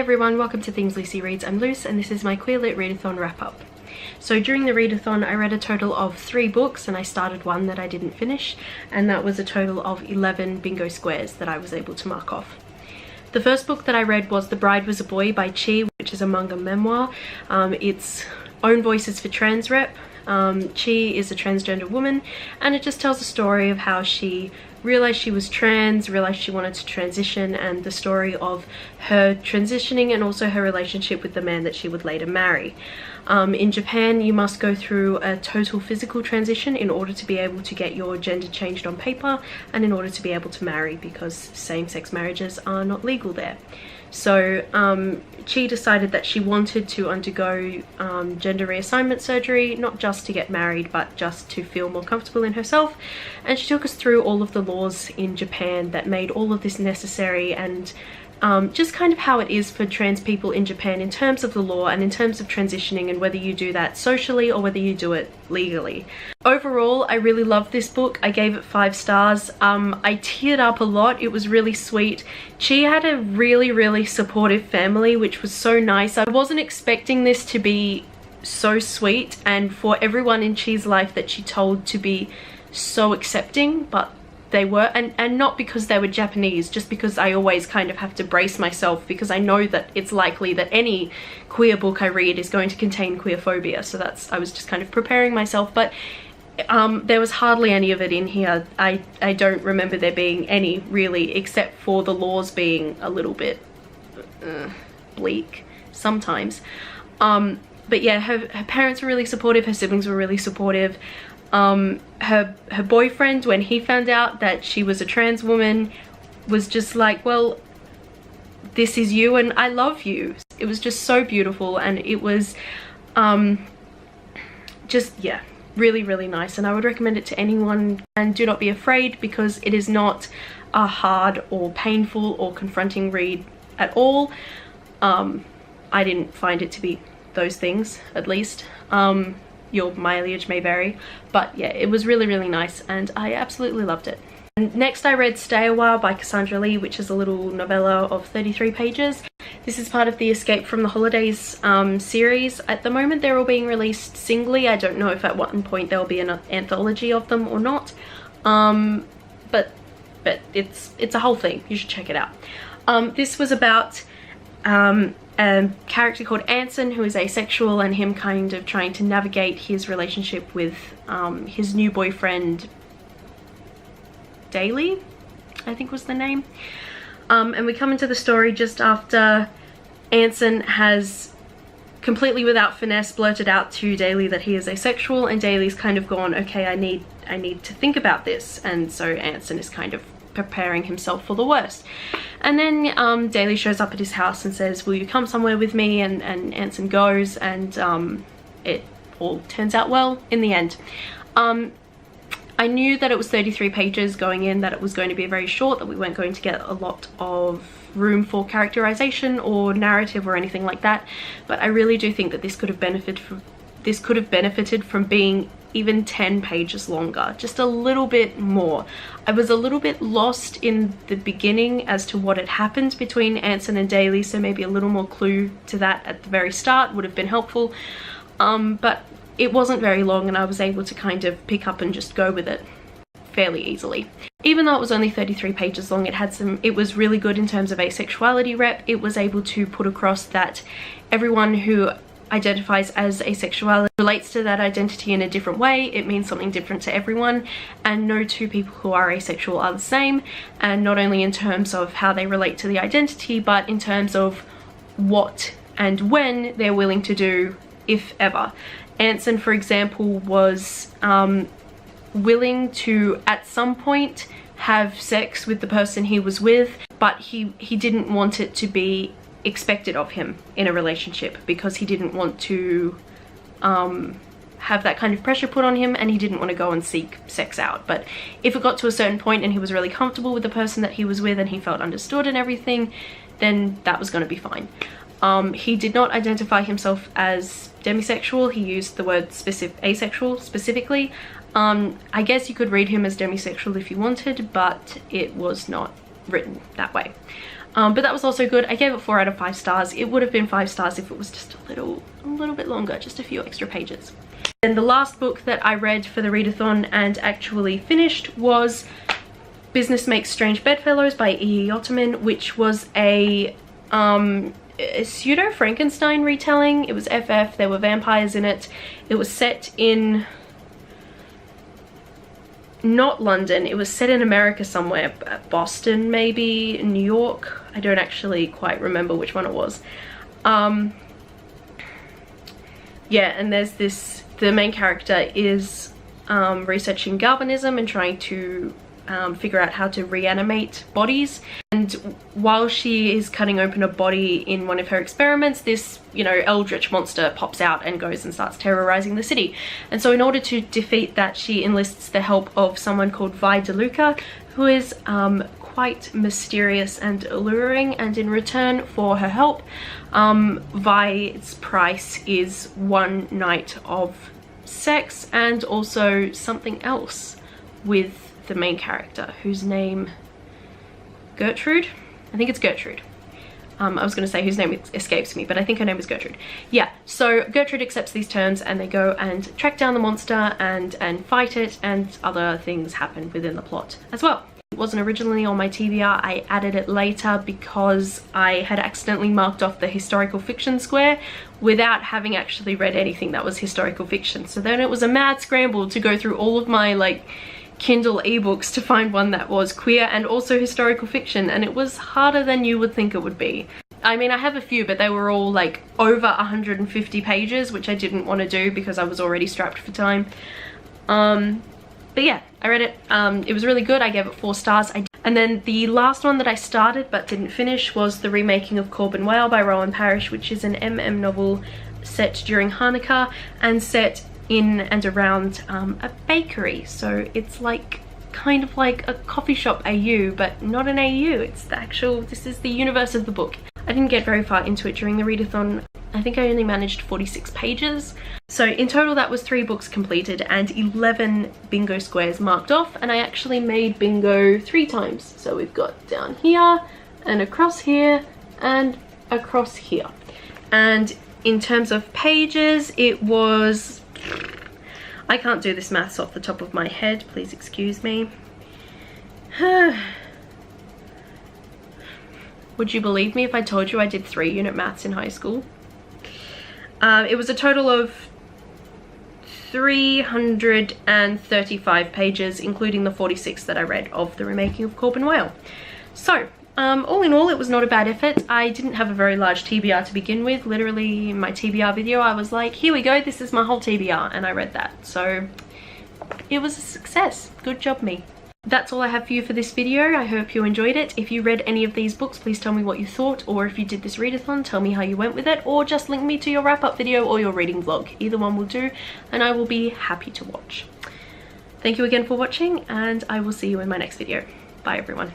everyone, welcome to Things Lucy Reads. I'm Luce and this is my Queer Lit Readathon wrap up. So during the readathon I read a total of 3 books and I started one that I didn't finish, and that was a total of 11 bingo squares that I was able to mark off. The first book that I read was The Bride Was a Boy by Chi, which is a manga memoir. It's own voices for trans rep. Chi is a transgender woman and it just tells a story of how she realized she was trans, realized she wanted to transition, and the story of her transitioning and also her relationship with the man that she would later marry. In Japan, you must go through a total physical transition in order to be able to get your gender changed on paper and in order to be able to marry, because same-sex marriages are not legal there. So Chi decided that she wanted to undergo gender reassignment surgery, not just to get married but just to feel more comfortable in herself, and she took us through all of the laws in Japan that made all of this necessary, and just kind of how it is for trans people in Japan in terms of the law and in terms of transitioning, and whether you do that socially or whether you do it legally. Overall, I really loved this book. I gave it 5 stars. I teared up a lot. It was really sweet. Chi had a really supportive family, which was so nice. I wasn't expecting this to be so sweet and for everyone in Chi's life that she told to be so accepting, but they were, and not because they were Japanese, just because I always kind of have to brace myself because I know that it's likely that any queer book I read is going to contain queerphobia, so I was just kind of preparing myself. But there was hardly any of it in here. I don't remember there being any really, except for the laws being a little bit bleak sometimes. But yeah, her parents were really supportive, her siblings were really supportive. Her boyfriend, when he found out that she was a trans woman, was just like, well, this is you and I love you. It was just so beautiful, and it was just, yeah, really nice, and I would recommend it to anyone. And do not be afraid, because it is not a hard or painful or confronting read at all. I didn't find it to be those things, at least. Your mileage may vary, but yeah, it was really nice and I absolutely loved it. And next I read Stay a While by Cassandra Lee, which is a little novella of 33 pages. This is part of the Escape from the Holidays series. At the moment they're all being released singly. I don't know if at one point there'll be an anthology of them or not, but it's a whole thing. You should check it out. This was about a character called Anson, who is asexual, and him kind of trying to navigate his relationship with his new boyfriend, Daly, I think was the name. And we come into the story just after Anson has completely without finesse blurted out to Daly that he is asexual, and Daly's kind of gone, okay, I need to think about this, and so Anson is kind of preparing himself for the worst. And then Daly shows up at his house and says, will you come somewhere with me? And Anson goes, and it all turns out well in the end. I knew that it was 33 pages going in, that it was going to be very short, that we weren't going to get a lot of room for characterization or narrative or anything like that, but I really do think that this could have benefited from being even 10 pages longer, just a little bit more. I was a little bit lost in the beginning as to what had happened between Anson and Daly, so maybe a little more clue to that at the very start would have been helpful. But it wasn't very long and I was able to kind of pick up and just go with it fairly easily. Even though it was only 33 pages long, it was really good in terms of asexuality rep. It was able to put across that everyone who identifies as asexual relates to that identity in a different way. It means something different to everyone, and no 2 people who are asexual are the same, and not only in terms of how they relate to the identity, but in terms of what and when they're willing to do, if ever. Anson, for example, was willing to at some point have sex with the person he was with, but he didn't want it to be expected of him in a relationship, because he didn't want to have that kind of pressure put on him, and he didn't want to go and seek sex out. But if it got to a certain point and he was really comfortable with the person that he was with and he felt understood and everything, then that was going to be fine. He did not identify himself as demisexual. He used the word asexual specifically. I guess you could read him as demisexual if you wanted, but it was not written that way. But that was also good. I gave it 4 out of 5 stars. It would have been 5 stars if it was just a little bit longer, just a few extra pages. And the last book that I read for the readathon and actually finished was Business Makes Strange Bedfellows by Ottoman, which was a pseudo Frankenstein retelling. It was FF, there were vampires in it. It was set in not London, it was set in America somewhere, Boston maybe, New York. I don't actually quite remember which one it was. Yeah, and there's this, the main character is researching galvanism and trying to figure out how to reanimate bodies, and while she is cutting open a body in one of her experiments, this, you know, eldritch monster pops out and goes and starts terrorizing the city. And so in order to defeat that, she enlists the help of someone called Vi DeLuca, who is quite mysterious and alluring, and in return for her help, Vi's price is 1 night of sex and also something else with the main character, whose name, Gertrude? I think it's Gertrude. I was going to say whose name escapes me, but I think her name is Gertrude. Yeah, so Gertrude accepts these terms and they go and track down the monster and fight it, and other things happen within the plot as well. It wasn't originally on my TBR, I added it later because I had accidentally marked off the historical fiction square without having actually read anything that was historical fiction. So then it was a mad scramble to go through all of my like Kindle ebooks to find one that was queer and also historical fiction, and it was harder than you would think it would be. I mean, I have a few, but they were all like over 150 pages, which I didn't want to do because I was already strapped for time. But yeah, I read it. It was really good. I gave it 4 stars. And then the last one that I started but didn't finish was the remaking of Awhile by Rowan Parrish, which is an MM novel set during Hanukkah and set in and around a bakery. So it's like kind of like a coffee shop AU, but not an AU. It's the actual, this is the universe of the book. I didn't get very far into it during the readathon. I think I only managed 46 pages. So in total that was 3 books completed and 11 bingo squares marked off, and I actually made bingo 3 times. So we've got down here and across here and across here. And in terms of pages, it was, I can't do this maths off the top of my head, please excuse me. Would you believe me if I told you I did 3-unit maths in high school? It was a total of 335 pages, including the 46 that I read of the remaking of Awhile. So, all in all, it was not a bad effort. I didn't have a very large TBR to begin with. Literally, in my TBR video, I was like, here we go, this is my whole TBR, and I read that. So, it was a success. Good job, me. That's all I have for you for this video. I hope you enjoyed it. If you read any of these books, please tell me what you thought, or if you did this readathon, tell me how you went with it, or just link me to your wrap-up video or your reading vlog. Either one will do, and I will be happy to watch. Thank you again for watching, and I will see you in my next video. Bye, everyone.